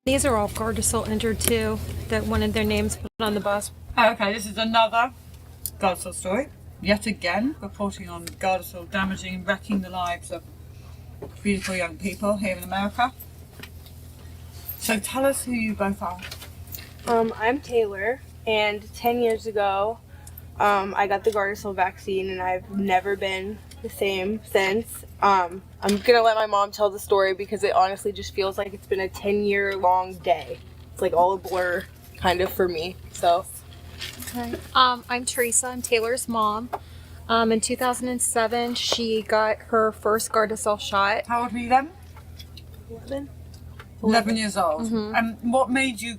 These are all Gardasil injured too, that wanted their names put on the bus. Okay, this is another Gardasil story. Yet again, reporting on Gardasil damaging and wrecking the lives of beautiful young people here in America. So tell us who you both are. I'm Taylor, and 10 years ago, I got the Gardasil vaccine, and I've never been the same since. I'm gonna let my mom tell the story because it honestly just feels like it's been a 10-year long day. It's like all a blur, kind of, for me. So. Okay. I'm Teresa. I'm Taylor's mom. In 2007, she got her first Gardasil shot. How old were you then? 11? 11 years old. Mm-hmm. And what made you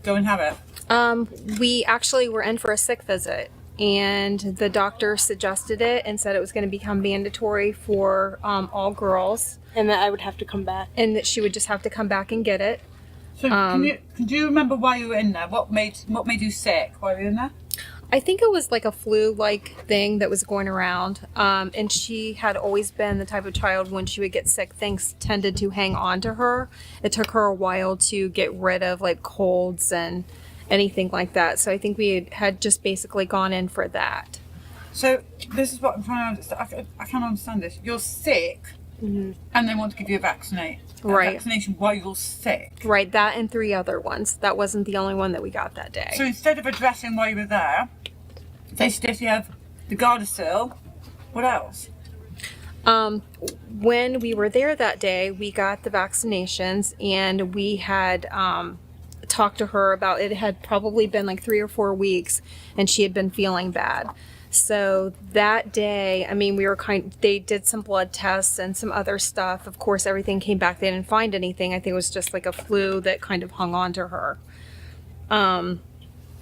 go and have it? We actually were in for a sick visit, and the doctor suggested it and said it was going to become mandatory for all girls, And that I would have to come back. and that she would just have to come back and get it. So can you remember why you were in there? What made you sick while you were in there? I think it was like a flu-like thing that was going around, and she had always been the type of child when she would get sick, things tended to hang on to her. It took her a while to get rid of like colds and anything like that. So I think we had just basically gone in for that. So this is what I'm trying to understand. I can't understand this. You're sick, and they want to give you a Right. vaccination while you're sick. Right, that and 3 other ones. That wasn't the only one that we got that day. So instead of addressing while you were there, they suggest you have the Gardasil. What else? When we were there that day, we got the vaccinations, and we had talked to her about it. Had probably been like 3 or 4 weeks, and she had been feeling bad. So that day, I mean, they did some blood tests and some other stuff. Of course, everything came back. They didn't find anything. I think it was just like a flu that kind of hung on to her.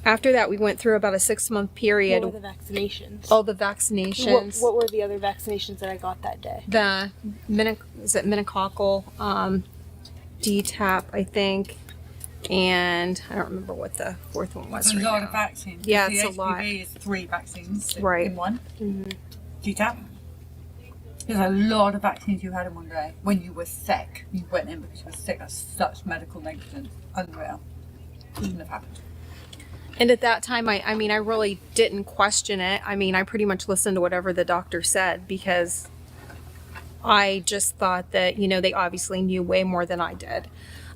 After that, we went through about a 6-month period. What were the vaccinations? All the vaccinations. What were the other vaccinations that I got that day? The meningococcal, DTaP, I think, and I don't remember what the 4th one was. It's a right lot now. of vaccines. Yeah, The it's a lot. CHDTV is 3 vaccines Right. in one. Mm-hmm. DTaP. There's a lot of vaccines you had in one day when you were sick. You went in because you were sick. That's such medical negligence. Unreal. Shouldn't have happened. And at that time, I mean, I really didn't question it. I mean, I pretty much listened to whatever the doctor said because I just thought that, they obviously knew way more than I did.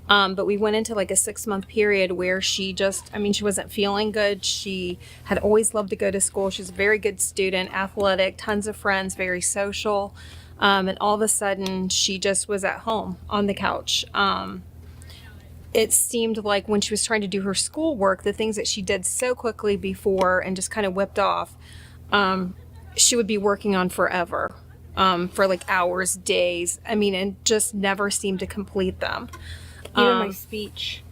But we went into like a 6-month period where she wasn't feeling good. She had always loved to go to school. She's a very good student, athletic, tons of friends, very social. And all of a sudden she just was at home on the couch. It seemed like when she was trying to do her schoolwork, the things that she did so quickly before and just kind of whipped off, she would be working on forever, for like hours, days. I mean, and just never seemed to complete them. Even my speech.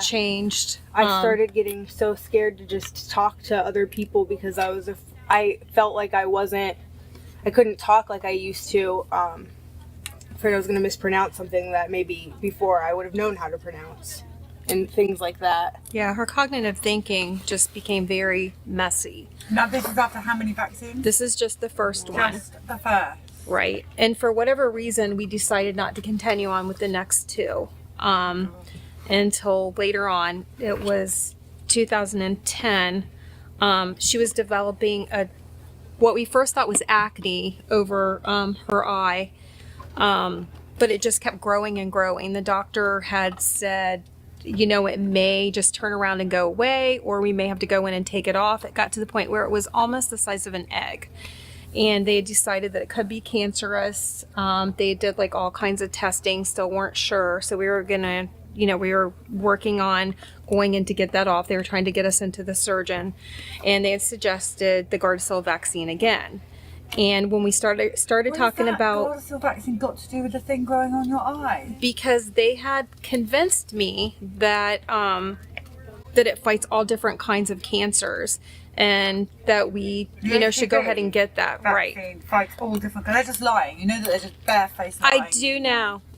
Changed. I started getting so scared to just talk to other people because I felt like I couldn't talk like I used to. Afraid I was going to mispronounce something that maybe before I would have known how to pronounce and things like that. Yeah, her cognitive thinking just became very messy. Now this is after how many vaccines? This is just the first one. Just the first. Right. And for whatever reason, we decided not to continue on with the next 2 until later on. It was 2010. She was developing what we first thought was acne over her eye, but it just kept growing and growing. The doctor had said, it may just turn around and go away, or we may have to go in and take it off. It got to the point where it was almost the size of an egg. And they decided that it could be cancerous. They did like all kinds of testing, still weren't sure. So we were we were working on going in to get that off. They were trying to get us into the surgeon, and they had suggested the Gardasil vaccine again. And when we started talking about Gardasil vaccine got to do with the thing growing on your eye? Because they had convinced me that that it fights all different kinds of cancers, and that we should go ahead and get that. Right. Fights all different. Because they're just lying. You know that they're just barefaced lying.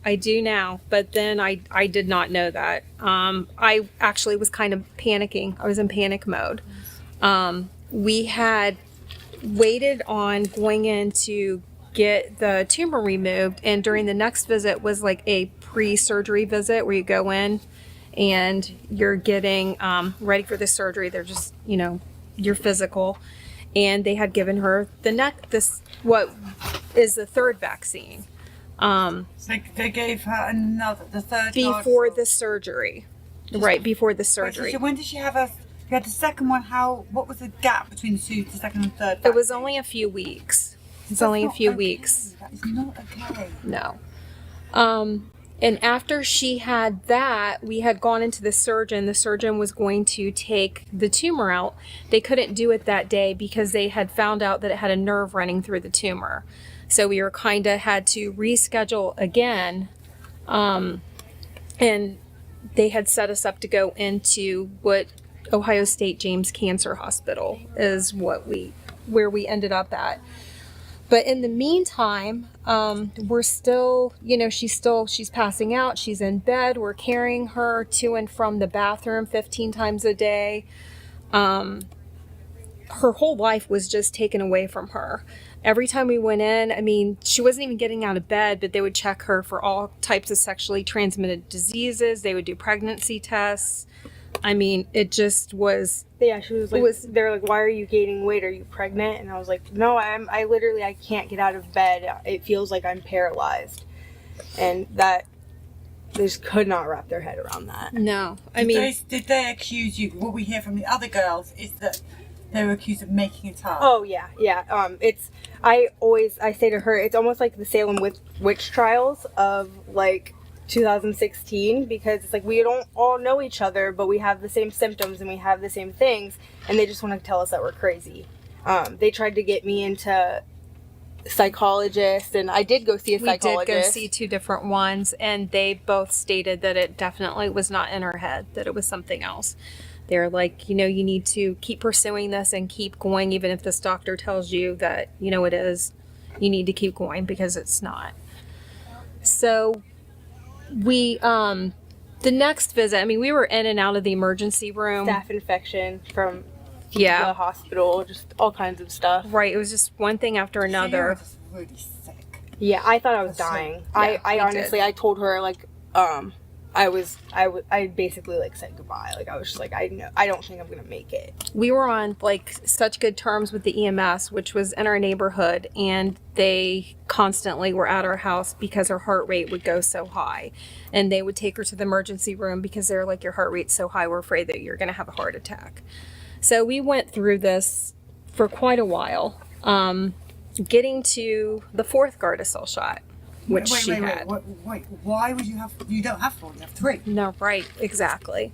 I do now, but then I did not know that. I actually was kind of panicking. I was in panic mode. We had waited on going in to get the tumor removed. And during the next visit was like a pre-surgery visit where you go in and you're getting ready for the surgery. They're just, your physical. And they had given her what is the third vaccine. They gave her the third before Gardasil. the surgery. Right, before the surgery. So when did she have you had the second one, what was the gap between the second and third It was vaccine? only a few weeks. It's That's only a not few okay. weeks. That is not okay. No. And after she had that, we had gone into the surgeon. The surgeon was going to take the tumor out. They couldn't do it that day because they had found out that it had a nerve running through the tumor. So we were had to reschedule again. And they had set us up to go into what Ohio State James Cancer Hospital is where we ended up at. But in the meantime, we're still, she's passing out. She's in bed. We're carrying her to and from the bathroom 15 times a day. Her whole life was just taken away from her. Every time we went in, she wasn't even getting out of bed, but they would check her for all types of sexually transmitted diseases. They would do pregnancy tests. It just was. Yeah, she was like, they're like, why are you gaining weight? Are you pregnant? And I was like, no, I can't get out of bed. It feels like I'm paralyzed. And that, they just could not wrap their head around that. No. Did they accuse you? What we hear from the other girls is that they were accused of making it up. Oh, yeah. I say to her, it's almost like the Salem witch trials of, 2016, because it's like we don't all know each other, but we have the same symptoms and we have the same things, and they just want to tell us that we're crazy. They tried to get me into psychologist, and I did go see a psychologist. We did go see 2 different ones, and they both stated that it definitely was not in her head, that it was something else. They're like, you need to keep pursuing this and keep going, even if this doctor tells you that, it is. You need to keep going because it's not. So we, the next visit, we were in and out of the emergency room. Staph infection from the hospital, just all kinds of stuff. Right. It was just one thing after another. So you were just really sick. Yeah, I thought I was dying. I honestly, I told her, I basically said goodbye. I was just like, I don't think I'm gonna make it. We were on such good terms with the EMS, which was in our neighborhood, and they constantly were at our house because her heart rate would go so high, and they would take her to the emergency room because they're like, your heart rate's so high, we're afraid that you're gonna have a heart attack. So we went through this for quite a while, getting to the 4th Gardasil shot. Which she had. Wait, why would you don't have 4, you have 3. No, right, exactly.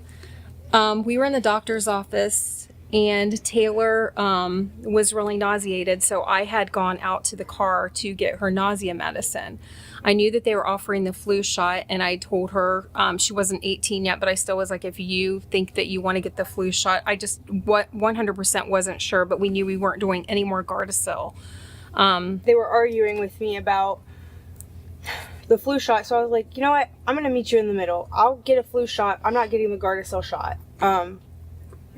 We were in the doctor's office, and Taylor was really nauseated, so I had gone out to the car to get her nausea medicine. I knew that they were offering the flu shot, and I told her, she wasn't 18 yet, but I still was like, if you think that you want to get the flu shot, I just 100% wasn't sure, but we knew we weren't doing any more Gardasil. They were arguing with me about the flu shot, so I was like, you know what, I'm gonna meet you in the middle. I'll get a flu shot. I'm not getting the Gardasil shot.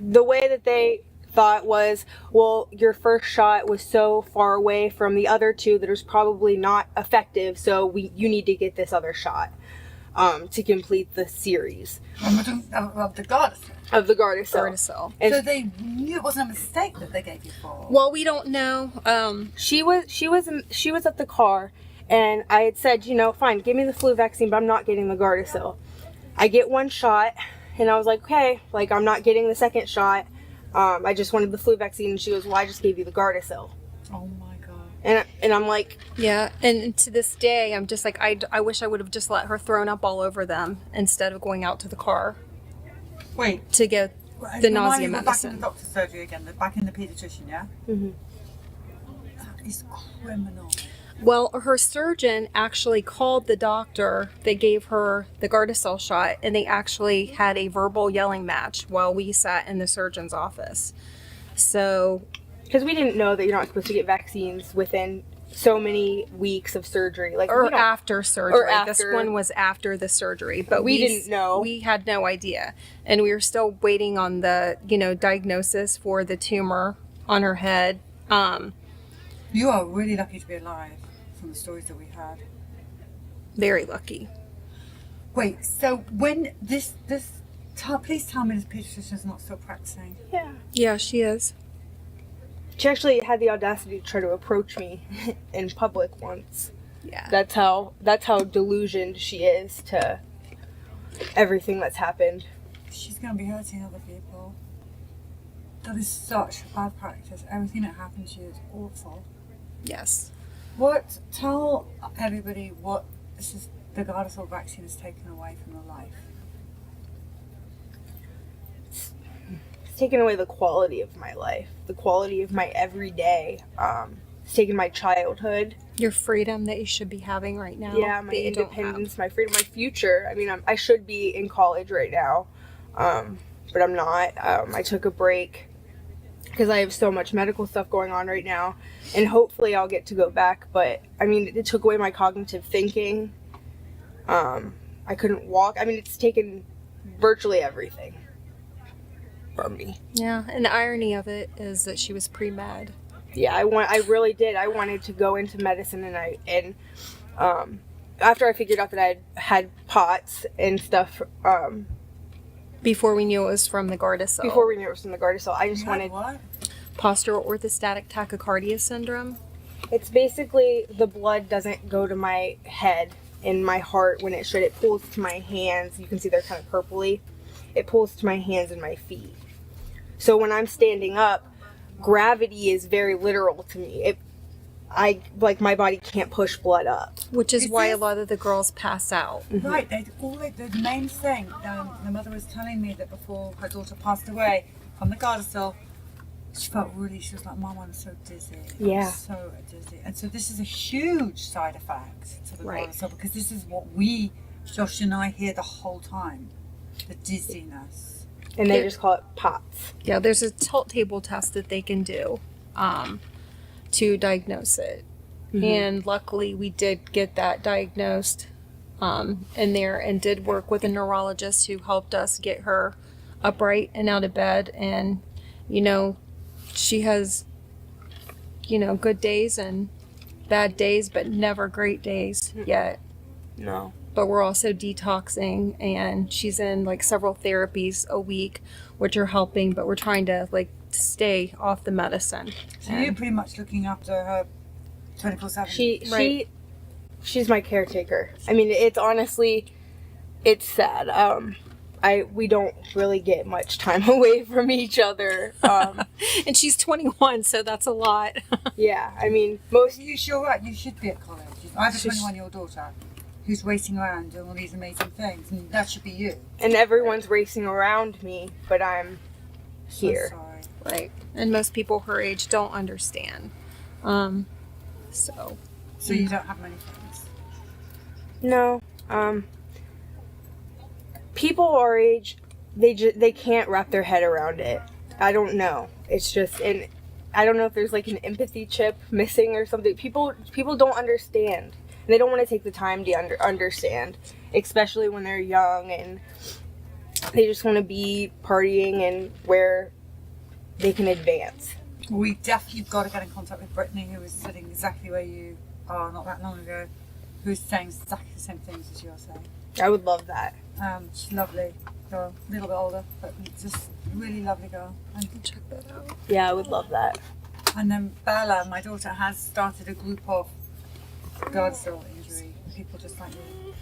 The way that they thought was, well, your first shot was so far away from the other 2 that it was probably not effective, so you need to get this other shot to complete the series Of the Gardasil. of the Gardasil. And So they knew it wasn't a mistake that they gave you 4. Well, we don't know. she was at the car, and I had said, fine, give me the flu vaccine, but I'm not getting the Gardasil. I get 1 shot, and I was like, okay, I'm not getting the second shot. I just wanted the flu vaccine, and she goes, well, I just gave you the Gardasil. Oh my God. And I'm like, Yeah, and to this day, I'm just like, I wish I would have just let her thrown up all over them instead of going out to the car Wait. to get the Remind nausea me, we're back in medicine. the doctor's surgery again. They're back in the pediatrician, yeah? mhm. That is criminal. Well, her surgeon actually called the doctor that gave her the Gardasil shot, and they actually had a verbal yelling match while we sat in the surgeon's office. So, Because we didn't know that you're not supposed to get vaccines within so many weeks of surgery. or after surgery. Or This after. one was after the surgery, but We didn't know. We had no idea, and we were still waiting on the diagnosis for the tumor on her head. You are really lucky to be alive. from the stories that we had. Very lucky. Wait, so when please tell me this pediatrician's not still practicing. Yeah. Yeah, she is. She actually had the audacity to try to approach me in public once. Yeah. That's how delusioned she is to everything that's happened. She's going to be hurting other people. That is such bad practice. Everything that happened to you is awful. Yes. Tell everybody what the Gardasil vaccine has taken away from your life. It's taken away the quality of my life, the quality of my everyday. It's taken my childhood. Your freedom that you should be having right now. Yeah, my that you don't independence, have. my freedom, my future. I mean, I should be in college right now, but I'm not. I took a break because I have so much medical stuff going on right now, and hopefully I'll get to go back. But I mean, it took away my cognitive thinking. I couldn't walk. I mean, it's taken virtually everything from me. Yeah, and the irony of it is that she was pre-med. Yeah, I really did. I wanted to go into medicine, and after I figured out that I had POTS and stuff, Before we knew it was from the Gardasil. before we knew it was from the Gardasil, I just You had wanted. what? Postural orthostatic tachycardia syndrome. It's basically the blood doesn't go to my head and my heart when it should. It pulls to my hands. You can see they're kind of purpley. It pulls to my hands and my feet. So when I'm standing up, gravity is very literal to me. My body can't push blood up. Which is Is why a this- lot of the girls pass out. Right, the main thing, the mother was telling me that before her daughter passed away from the Gardasil, she was like, Mom, I'm so dizzy. Yeah. I'm so dizzy. And so this is a huge side effect to the Right. Gardasil, because this is what Josh and I, hear the whole time. The dizziness. And they just call it POTS. Yeah, there's a tilt table test that they can do to diagnose it. Mm-hmm. And luckily we did get that diagnosed in there, and did work with a neurologist who helped us get her upright and out of bed. And, she has, good days and bad days, but never great days yet. No. But we're also detoxing, and she's in several therapies a week, which are helping, but we're trying to stay off the medicine. So you're pretty much looking after her 24/7. Right. She's my caretaker. I mean, it's sad. We don't really get much time away from each other. And she's 21, so that's a lot. Yeah, I mean, You're right, you should be at college. I have a She's- 21-year-old daughter who's racing around doing all these amazing things, and that should be you. and everyone's racing around me, but I'm here. So sorry. Right. And most people her age don't understand. So So you don't have many friends. No. People our age, they can't wrap their head around it. I don't know. It's just, and I don't know if there's an empathy chip missing or something. People don't understand. And they don't want to take the time to understand, especially when they're young, and they just want to be partying and where they can advance. We definitely got to get in contact with Brittany, who was sitting exactly where you are not that long ago, who was saying exactly the same things as you're saying. I would love that. She's lovely girl, a little bit older, but just really lovely girl. check that out. Yeah, I would love that. And then Bella, my daughter, has started a group of Gardasil injury people just like you.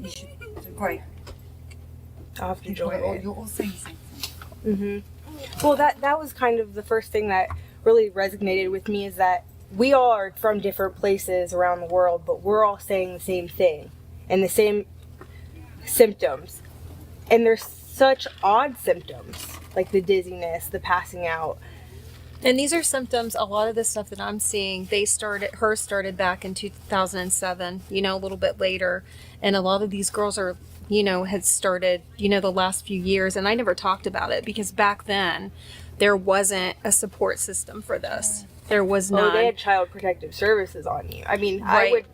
You should do great. I'll have to join it. You're all saying something. Well, that was kind of the first thing that really resonated with me, is that we all are from different places around the world, but we're all saying the same thing and the same symptoms. And there's such odd symptoms, like the dizziness, the passing out. And these are symptoms, a lot of the stuff that I'm seeing, hers started back in 2007, a little bit later. And a lot of these girls are, had started, the last few years. And I never talked about it because back then there wasn't a support system for this. There was none. Oh, they had child protective services on you. I mean, Right.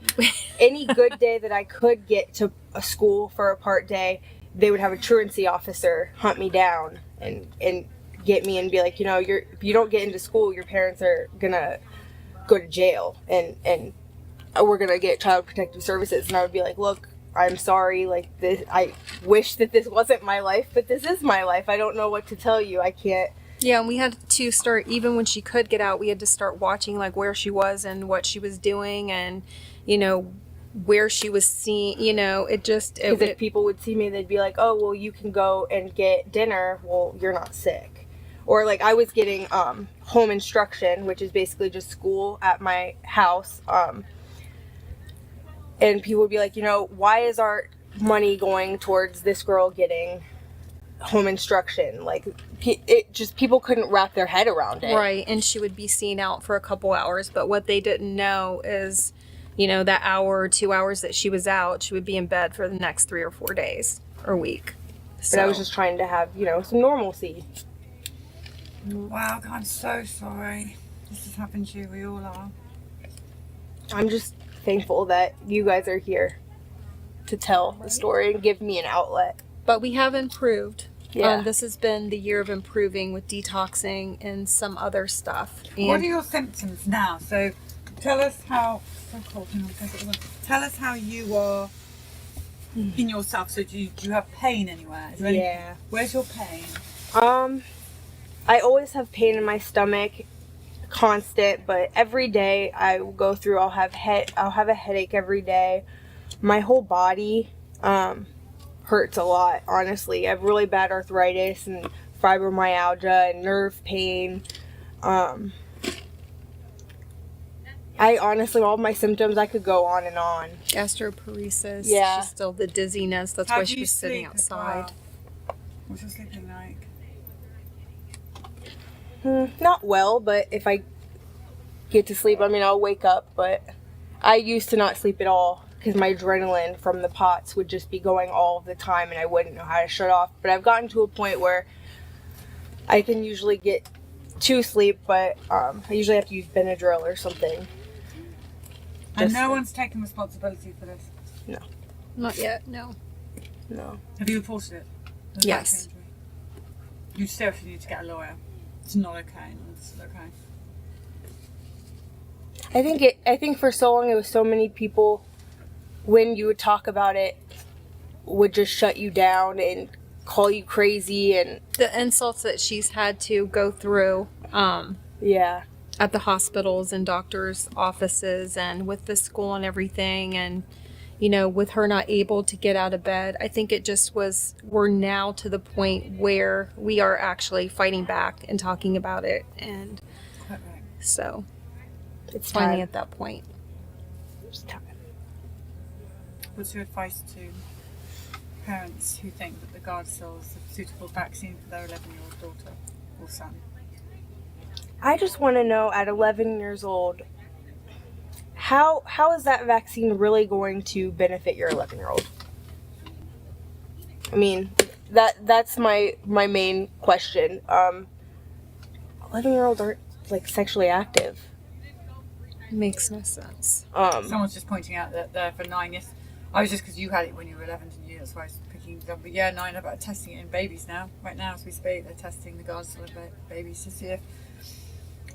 any good day that I could get to a school for a part day, they would have a truancy officer hunt me down and get me and be like, if you don't get into school, your parents are gonna go to jail. And we're gonna get Child Protective Services. And I would be like, look, I'm sorry, like, this, I wish that this wasn't my life, but this is my life. I don't know what to tell you. I can't. Yeah, and we had to start, even when she could get out, we had to start watching like where she was and what she was doing, and where she was seen. Because if people would see me, they'd be like, oh, well, you can go and get dinner. Well, you're not sick. Or like I was getting home instruction, which is basically just school at my house. And people would be like, why is our money going towards this girl getting home instruction? Like, people couldn't wrap their head around it. Right, and she would be seen out for a couple hours, but what they didn't know is, that hour or 2 hours that she was out, she would be in bed for the next 3 or 4 days or week. But I was just trying to have, some normalcy. Wow, God, I'm so sorry. This has happened to you. We all are. I'm just thankful that you guys are here to tell the story and give me an outlet. But we have improved. Yeah. This has been the year of improving with detoxing and some other stuff. And What are your symptoms now? So tell us how. So cold. Hang on, tell us how you are in yourself. So do you have pain anywhere? Is there Yeah. Where's your pain? I always have pain in my stomach, constant. But every day I will go through, I'll have a headache every day. My whole body hurts a lot. Honestly, I have really bad arthritis and fibromyalgia and nerve pain. I honestly, all my symptoms, I could go on and on. gastroparesis. Yeah. She's still the dizziness. That's How why do she you was sitting sleep as outside. well? What's your sleeping like? Not well, but if I get to sleep, I'll wake up. But I used to not sleep at all because my adrenaline from the pots would just be going all the time and I wouldn't know how to shut off. But I've gotten to a point where I can usually get to sleep, but I usually have to use Benadryl or something. And no one's taking responsibility for this? No. Not yet, no. No. Have you reported it? The Yes. back injury? You seriously need to get a lawyer. It's not okay. It's okay. I think for so long it was so many people, when you would talk about it, would just shut you down and call you crazy and The insults that she's had to go through yeah. at the hospitals and doctors' offices and with the school and everything, and with her not able to get out of bed, I think it just was, we're now to the point where we are actually fighting back and talking about it, and Quite right. so It's finally time. at that point. It's time. What's your advice to parents who think that the Gardasil is a suitable vaccine for their 11-year-old daughter or son? I just want to know, at 11 years old, how is that vaccine really going to benefit your 11-year-old? That's my main question. 11-year-olds aren't sexually active. Makes no sense. Someone's just pointing out that they're for 9 years. I was just, because you had it when you were 11, didn't you? That's why I was picking it up. But yeah, 9 are testing it in babies now. Right now, as we speak, they're testing the Gardasil in babies to see if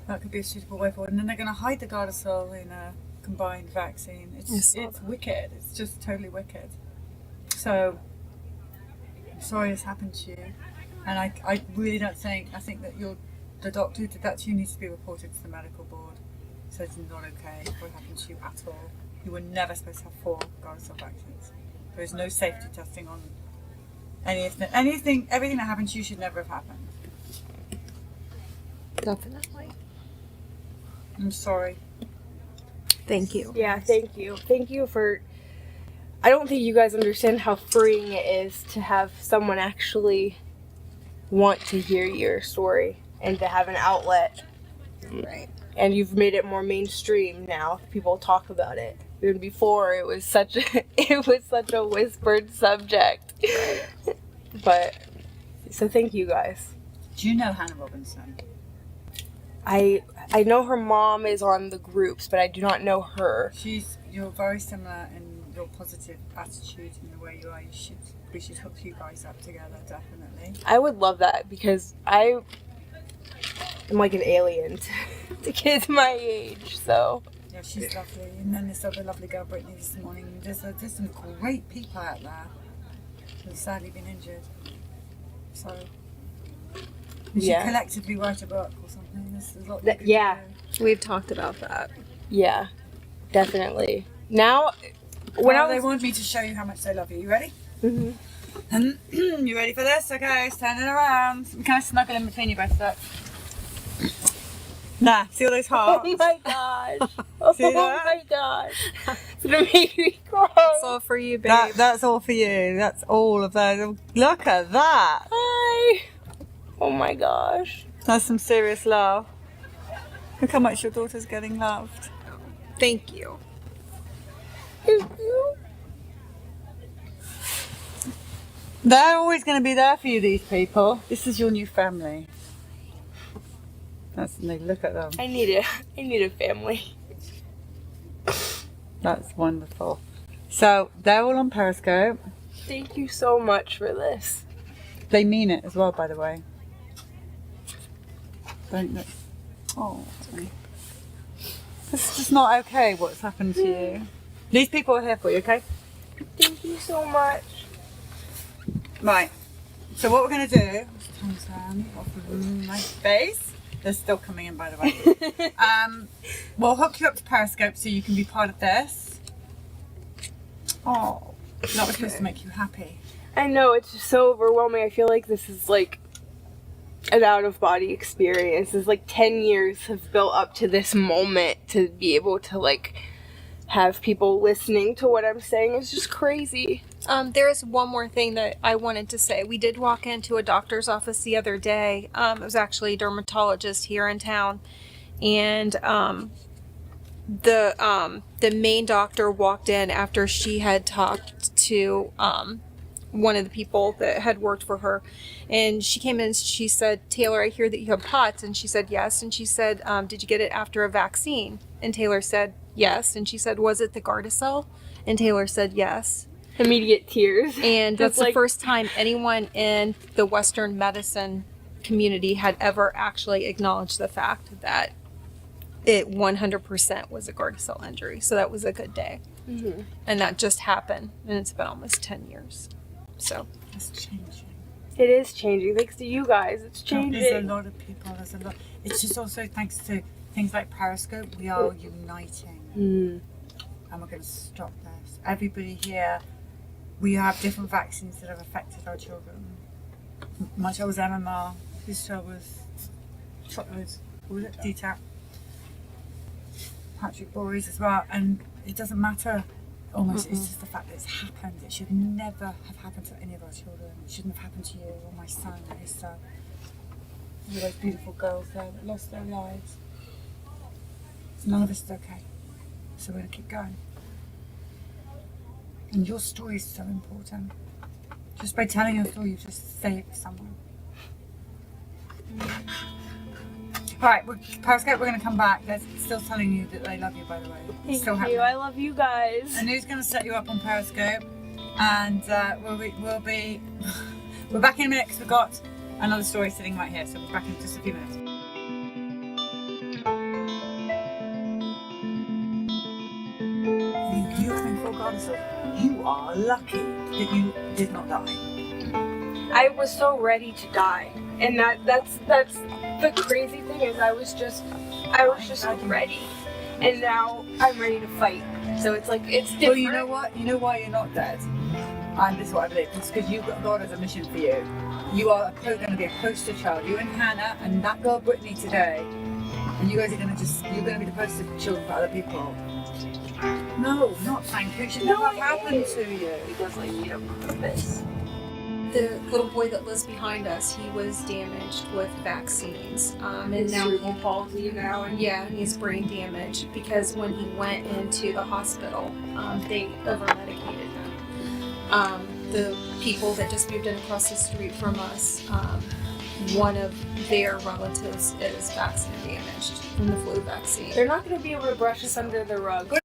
that could be a suitable way forward. And then they're going to hide the Gardasil in a combined vaccine. It's wicked. It's just totally wicked. So, I'm sorry this happened to you. And I really don't think, I think that the doctor who did that to you needs to be reported to the medical board. So it's not okay what happened to you at all. You were never supposed to have 4 Gardasil vaccines. There is no safety testing on everything that happened to you should never have happened. Definitely. I'm sorry. Thank you. Yeah, thank you. Thank you for... I don't think you guys understand how freeing it is to have someone actually want to hear your story and to have an outlet. Right. And you've made it more mainstream now. People talk about it. Even before, it was such a whispered subject. But so thank you guys. Do you know Hannah Robinson? I know her mom is on the groups, but I do not know her. You're very similar in your positive attitude and the way you are. We should hook you guys up together, definitely. I would love that because I'm like an alien to kids my age. So Yeah, she's lovely. And then this other lovely girl, Brittany, this morning. There's some great people out there who've sadly been injured. So, we should collectively write a book or something. There's a lot we could do. We've talked about that. Yeah, definitely. Now, They want me to show you how much they love you. You ready? Mm-hmm. And you ready for this? Okay, stand it around. We kind of snuggle in between you both. Look. Nah, see all those hearts? Oh my gosh. Oh See that? my gosh. It's gonna make me cry. It's all for you, babe. That's all for you. That's all of those. Look at that. Hi. Oh my gosh. That's some serious love. Look how much your daughter's getting loved. Thank you. They're always going to be there for you, these people. This is your new family. Look at them. I need a family. That's wonderful. So they're all on Periscope. Thank you so much for this. They mean it as well, by the way. Don't look. Oh, it's just not okay what's happened to you. These people are here for you, okay? Thank you so much. Right. So what we're going to do, turn off of my face. They're still coming in, by the way. We'll hook you up to Periscope so you can be part of this. Oh, that was supposed to make you happy. I know, it's just so overwhelming. I feel like this is like an out-of-body experience. It's like 10 years have built up to this moment to be able to like have people listening to what I'm saying. It's just crazy. There's one more thing that I wanted to say. We did walk into a doctor's office the other day. It was actually a dermatologist here in town, and the main doctor walked in after she had talked to one of the people that had worked for her, and she came in and she said, "Taylor, I hear that you have POTS," and she said yes, and she said, "Did you get it after a vaccine?" And Taylor said yes, and she said, "Was it the Gardasil?" And Taylor said yes. Immediate tears. And that's the first time anyone in the Western medicine community had ever actually acknowledged the fact that it 100% was a Gardasil injury. So that was a good day. Mm-hmm. And that just happened. And it's been almost 10 years. So It's changing. It is changing. Thanks to you guys. It's changing. There's a lot of people. There's a lot. It's just also thanks to things like Periscope, we are uniting. Mm. And we're going to stop this. Everybody here, we have different vaccines that have affected our children. My child was MMR. His child was DTaP. Patrick Bory's as well. And it doesn't matter. Almost, it's just the fact that it's happened. It should never have happened to any of our children. It shouldn't have happened to you or my son or his son. All those beautiful girls there that lost their lives. So none of this is okay. So we're going to keep going. And your story is so important. Just by telling your story, you just saved someone. Alright, Periscope, we're going to come back. They're still telling you that they love you, by the way. It's still Thank you. happening. I love you guys. And who's going to set you up on Periscope? And we're back in a minute because we've got another story sitting right here. So we'll be back in just a few minutes. You coming for Gardasil. You are lucky that you did not die. I was so ready to die, and that's the crazy thing is I was just ready, and now I'm ready to fight. So it's like it's different. Well, you know what? You know why you're not dead? And this is what I believe. It's because you've got God as a mission for you. You are going to be a poster child. You and Hannah and that girl Brittany today, and you guys are going to you're going to be the poster children for other people. No, not thank you. It should never have happened to you. Because like you don't purpose. the little boy that lives behind us, he was damaged with vaccines. And now cerebral palsy now. And yeah, he's brain damaged because when he went into the hospital, they over-medicated him. The people that just moved in across the street from us, one of their relatives is vaccine damaged from the flu vaccine. they're not going to be able to brush us under the rug.